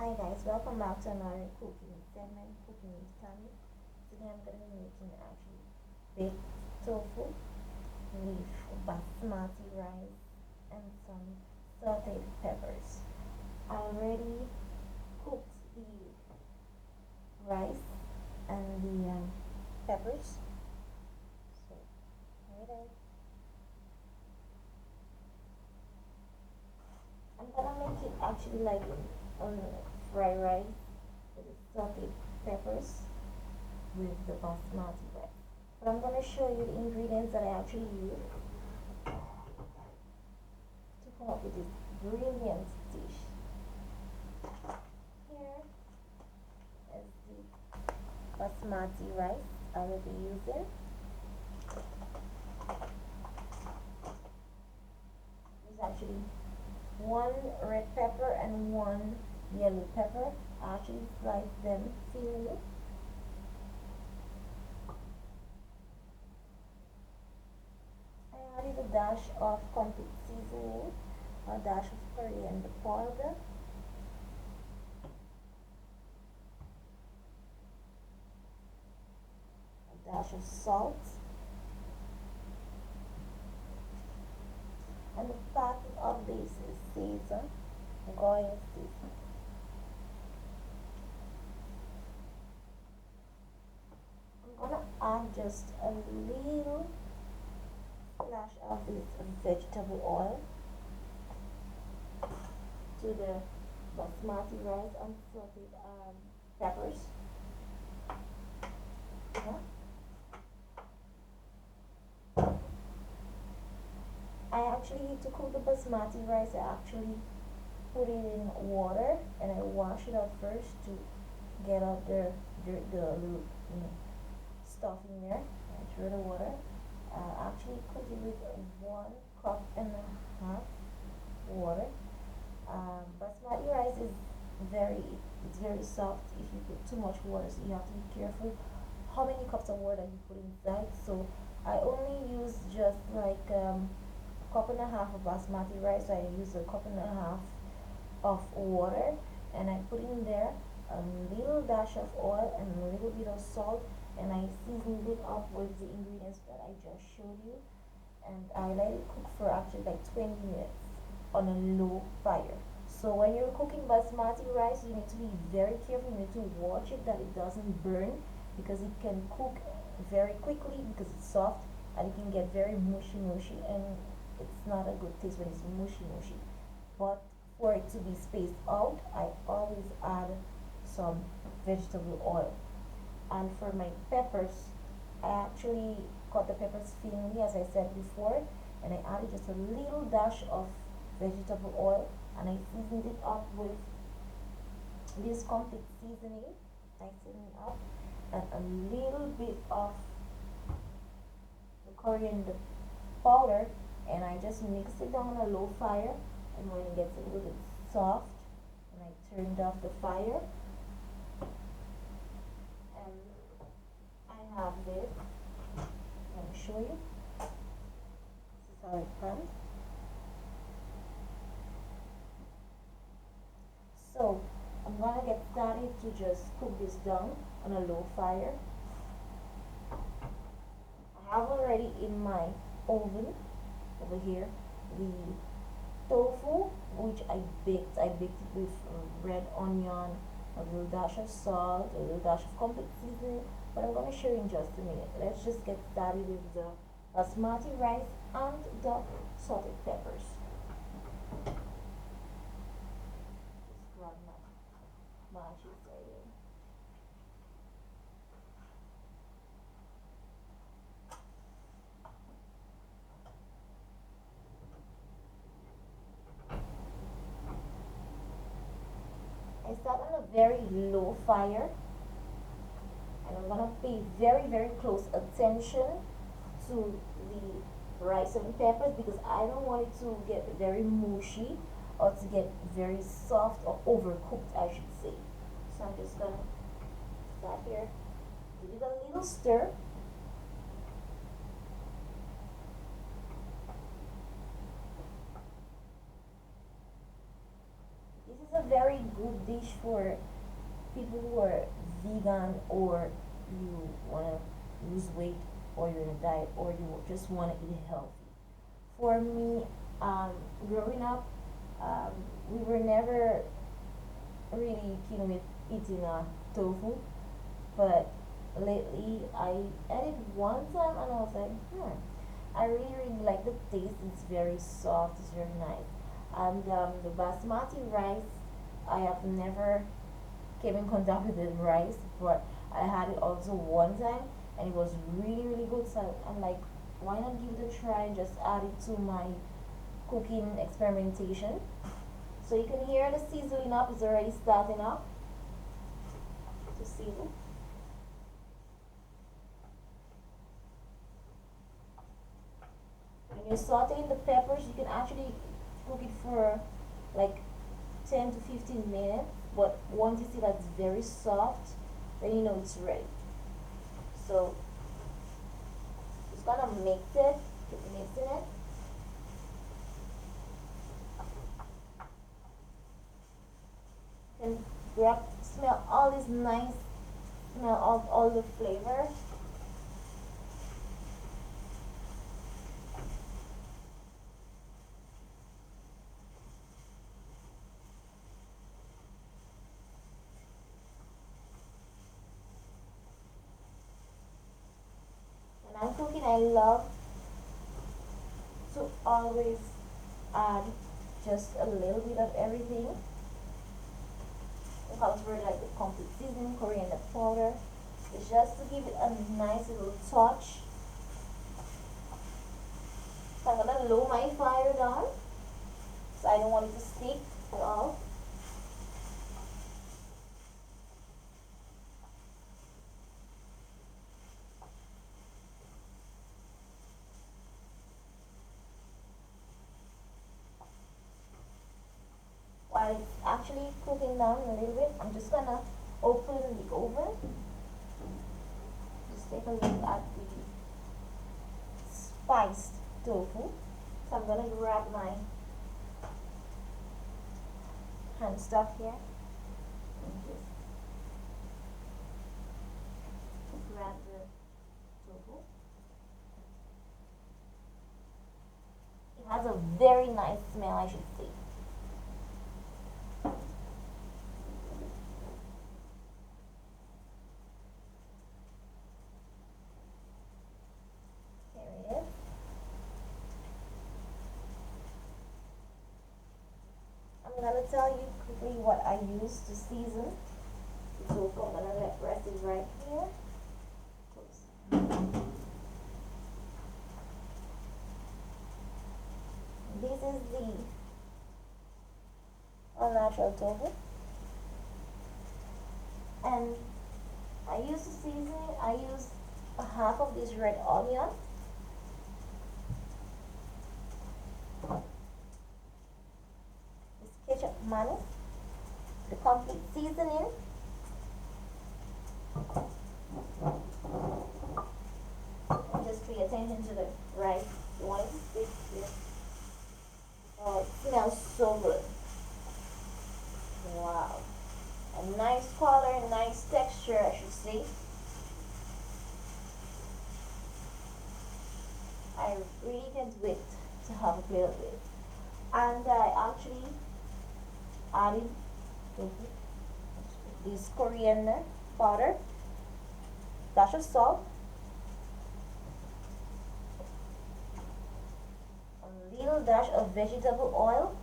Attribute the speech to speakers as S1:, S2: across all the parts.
S1: Hi guys, welcome back to another cooking segment, Cooking with Tammy. Today I'm going to be making actually baked tofu with basmati rice and some sauteed peppers. I already cooked the rice and the peppers. So here it is. I'm gonna make it actually like fried rice with the sauteed peppers with the basmati rice. But I'm going to show you the ingredients that I actually use to come up with this brilliant dish. Here is the basmati rice I will be using. There's actually one red pepper and one yellow pepper. I actually sliced them thinly. I added a dash of complete seasoning, a dash of coriander powder, a dash of salt, and a packet of this season, Goya season. I'm gonna add just a little splash of this vegetable oil to the basmati rice and sauteed peppers. Yeah. I actually, to cook the basmati rice, I actually put it in water and I wash it out first to get out the little stuff in there. I throw the water. Actually cook it with 1.5 cups water. Basmati rice is it's very soft if you put too much water, so you have to be careful how many cups of water you put inside. So I only use just like cup and a half of basmati rice. So I use a cup and a half of water and I put in there a little dash of oil and a little bit of salt, and I seasoned it up with the ingredients that I just showed you, and I let it cook for actually like 20 minutes on a low fire. So when you're cooking basmati rice, you need to be very careful. You need to watch it that it doesn't burn, because it can cook very quickly because it's soft, and it can get very mushy and it's not a good taste when it's mushy. But for it to be spaced out, I always add some vegetable oil. And for my peppers, I actually cut the peppers thinly as I said before, and I added just a little dash of vegetable oil, and I seasoned it up with this complete seasoning. I seasoned it up and a little bit of the coriander powder, and I just mixed it down on a low fire, and when it gets a little bit soft, and I turned off the fire, and I have this. Let me show you. This is how it comes. So I'm gonna get started to just cook this down on a low fire. I have already in my oven over here the tofu, which I baked. I baked it with red onion, a little dash of salt, a little dash of complete seasoning, but I'm gonna show you in just a minute. Let's just get started with the basmati rice and the sauteed peppers. Just grab my matches right here. I start on a very low fire, and I'm gonna pay very close attention to the rice and peppers, because I don't want it to get very mushy or to get very soft or overcooked, I should say. So I'm just gonna start here, give it a little stir. This is It's a very good dish for people who are vegan, or you want to lose weight, or you're in a diet, or you just want to eat healthy. For me, growing up, um, we were never really keen with eating tofu, but lately I ate it one time and I was like, I really really like the taste. It's very soft, it's very nice. And the basmati rice, I have never came in contact with the rice, but I had it also one time and it was really really good. So I'm like, why not give it a try and just add it to my cooking experimentation. So you can hear the sizzling up is already starting up to sizzle. When you're sauteing the peppers, you can actually cook it for like 10 to 15 minutes, but once you see that it's very soft, then you know it's ready. So just gonna mix it, keep mixing it. And grab, smell all this nice smell of all the flavor. When I'm cooking, I love to always add just a little bit of everything. If I was really like the complete seasoning, coriander powder, it's just to give it a nice little touch. So I'm gonna lower my fire down, so I don't want it to stick at all. While it's actually cooking down a little bit, I'm just gonna open the oven. Just take a look at the spiced tofu. So I'm gonna grab my hand stuff here and just grab the tofu. It has a very nice smell, I should say. There it is. I'm gonna tell you quickly what I use to season the tofu. I'm gonna let rest it right here. This is the all natural tofu, and I use to season it. I use a half of this red onion, this ketchup mayonnaise, the complete seasoning, and just pay attention to the rice. You want it to stick here. Oh, it smells so good. Wow. A nice color, nice texture, I should say. I really can't wait to have a plate of it. And I actually added this coriander powder, dash of salt, a little dash of vegetable oil,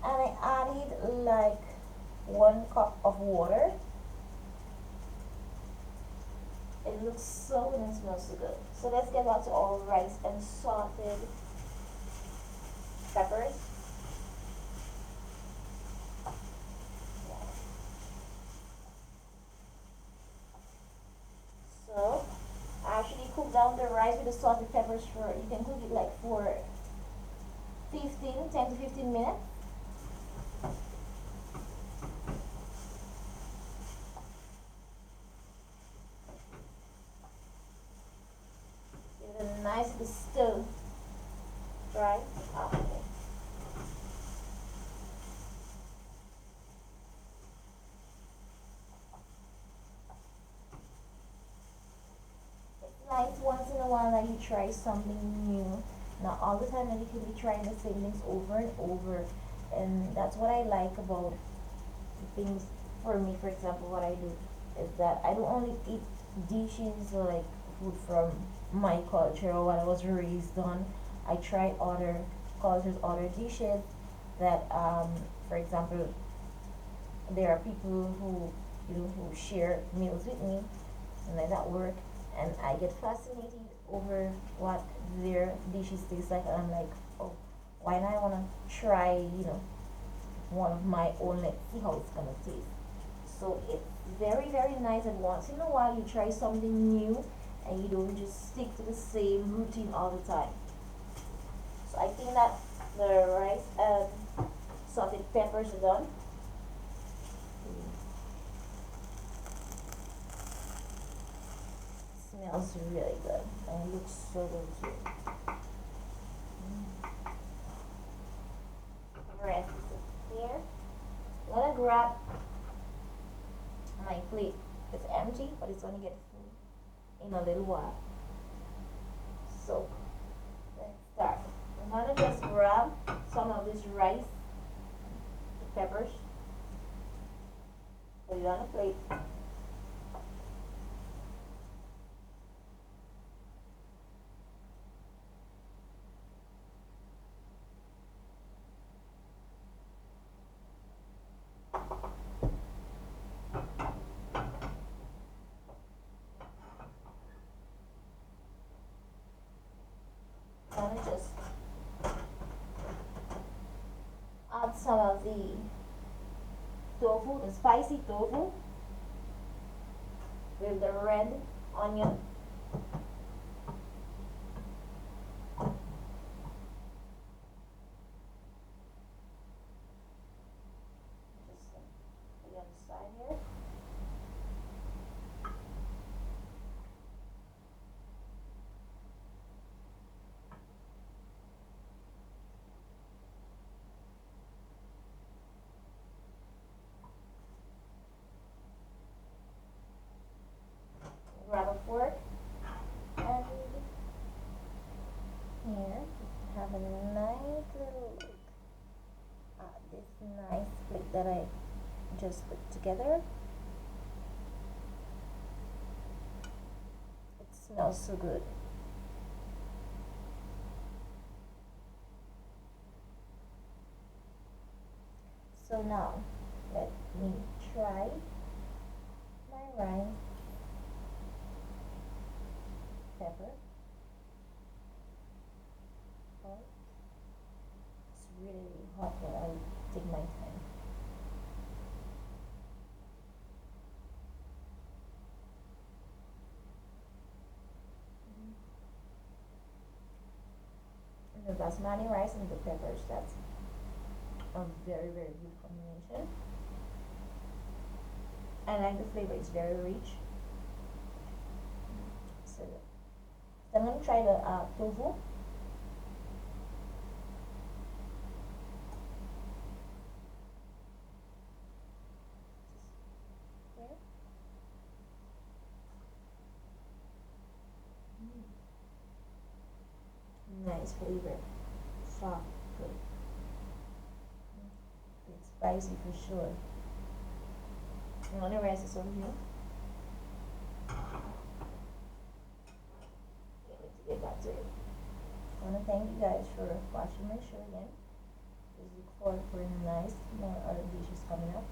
S1: and I added like 1 cup of water. It looks so good and smells so good. So let's get back to our rice and sauteed peppers. So I actually cook down the rice with the salted peppers for, you can cook it like for 10 to 15 minutes. Give it a nice stir fry. Okay. important that you try something new. Not all the time that you can be trying the same things over and over. And that's what I like about things. For me, for example, what I do is that I don't only eat dishes like food from my culture or what I was raised on. I try other cultures, other dishes that, for example, there are people who, who share meals with me and like at work, and I get fascinated over what their dishes taste like, and I'm like, oh, why not? I wanna try, one of my own. Let's see how it's gonna taste. So it's very very nice, and once in a while you try something new, and you don't just stick to the same routine all the time. So I think that the rice and salted peppers are done. Smells really good and it looks so good too. The rest is here. I'm gonna grab my plate. It's empty, but it's gonna get full in a little while. So let's start. I'm gonna just grab some of this rice, the peppers, put it on a plate. I'm gonna just add some of the tofu, the spicy tofu, with the red onion. Just put it on the side here. Grab a fork, and here have a nice little look at this nice plate that I just put together. It smells so good. So now let me try my rice, pepper, salt. It's really, really hot, but I'll take my time. And the basmati rice and the peppers, that's a very, very good combination. I like the flavor, it's very rich. So, I'm gonna try the tofu. Here. Nice flavor, soft, good. It's spicy for sure. And on the rice is over here. Can't wait to get back to it. I want to thank you guys for watching my show again. Just look forward for nice more other dishes coming up.